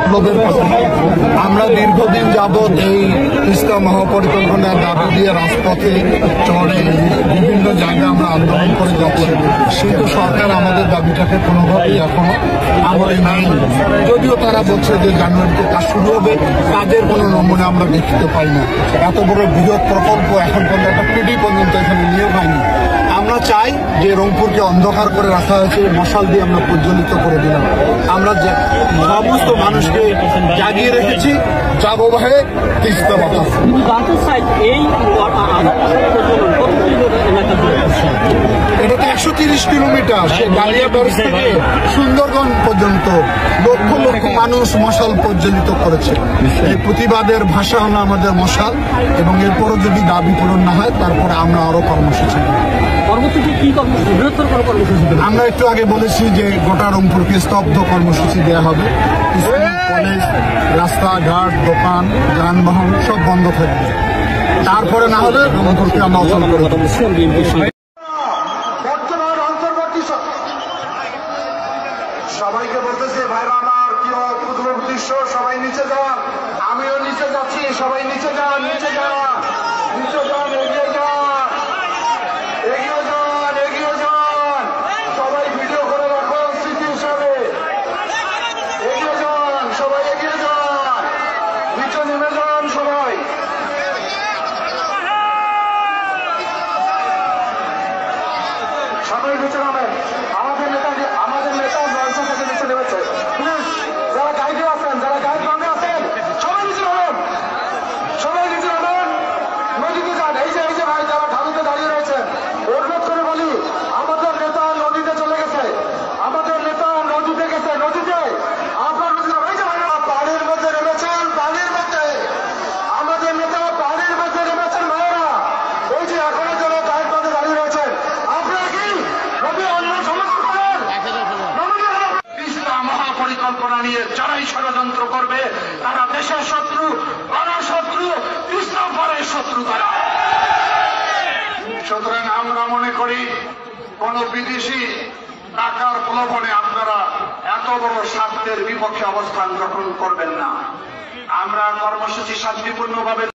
বিপ্লবের কথা। আমরা দীর্ঘদিন যাবৎ এই তিস্তা মহাপরিকল্পনার দাবি দিয়ে রাজপথে চড়ে বিভিন্ন জায়গায় আমরা আন্দোলন করে যাচ্ছি, কিন্তু সরকার আমাদের দাবিটাকে কোনোভাবেই এখনো আমলে নেয়নি। যদিও তারা বলছে যে জানুয়ারিতে কাজ শুরু হবে, কাজের কোনো নমুনা আমরা দেখতে পাই না। এত বড় বৃহৎ প্রকল্প এখন পর্যন্ত একটা পিডি পর্যন্ত এখানে নিয়ে হয়নি। আমরা চাই যে রংপুরকে অন্ধকার করে রাখা হয়েছে, মশাল দিয়ে আমরা প্রজ্বলিত করে দিলাম। আমরা সমস্ত মানুষকে জাগিয়ে রেখেছি, যাবো ভাবে তিস্তা বাতাস। এটা তো 130 কিলোমিটার, সে গালিয়াবাড়ি থেকে সুন্দরগঞ্জ পর্যন্ত লক্ষ লক্ষ মানুষ মশাল প্রজ্বলিত করেছে। এই প্রতিবাদের ভাষা হলো আমাদের মশাল, এবং এরপরও যদি দাবি পূরণ না হয় তারপরে আমরা আরো কর্মসূচি। আমরা একটু আগে বলেছি যে গোটা রংপুরকে স্তব্ধ কর্মসূচি দেওয়া হবে। স্কুল, কলেজ, রাস্তাঘাট, দোকান, যানবাহন সব বন্ধ থাকবে। তারপরে না হলে রংপুরকে আমরা অচল করে দেবো। সবাইকে বলতেছে ভাইরা আমার, কি ক্ষুদ্র দৃশ্য, সবাই নিচে যান, আমিও নিচে যাচ্ছি, সবাই নিচে যান, নিচে যান, নিচে যান, এগিয়ে যান, এগিয়ে যান, এগিয়ে যান, সবাই ভিডিও করে রাখুন স্মৃতি হিসাবে। এগিয়ে যান, সবাই এগিয়ে যান, নিচে নেমে যান সবাই। সবাই নিচে নামেন। আমাদের নেতা লঞ্চ থেকে নিচে নেমেছে। প্লিজ যারা গাইডে আছেন, যারা গাইড বাংলা আছেন, সবাই নিচে নামেন, সবাই নিচে নামেন, নদীতে যান। এই যে ভাই যারা ঢালুতে দাঁড়িয়ে রয়েছেন, অনুরোধ করে বলি, আমাদের নেতা নদীতে চলে গেছে, আমাদের নেতা নদীতে গেছে, নদীতে আপনার নদীতে এই যে ভাই পানির মধ্যে নেমেছেন, পানির মধ্যে আমাদের নেতা পানির মধ্যে নেমেছেন ভাইয়েরা। ওই যে এখনো যারা গাইড বাঁধে দাঁড়িয়ে রয়েছেন, আপনারা কি নদী অন্য সমাধান করেন? তিস্তা মহাপরিকল্পনা নিয়ে যারাই ষড়যন্ত্র করবে তারা দেশের শত্রু, গণশত্রু, তিস্তা পরের শত্রু তারা। সুতরাং আমরা মনে করি কোন বিদেশি টাকার প্রলোভনে আপনারা এত বড় স্বার্থের বিপক্ষে অবস্থান গ্রহণ করবেন না। আমরা কর্মসূচি শান্তিপূর্ণভাবে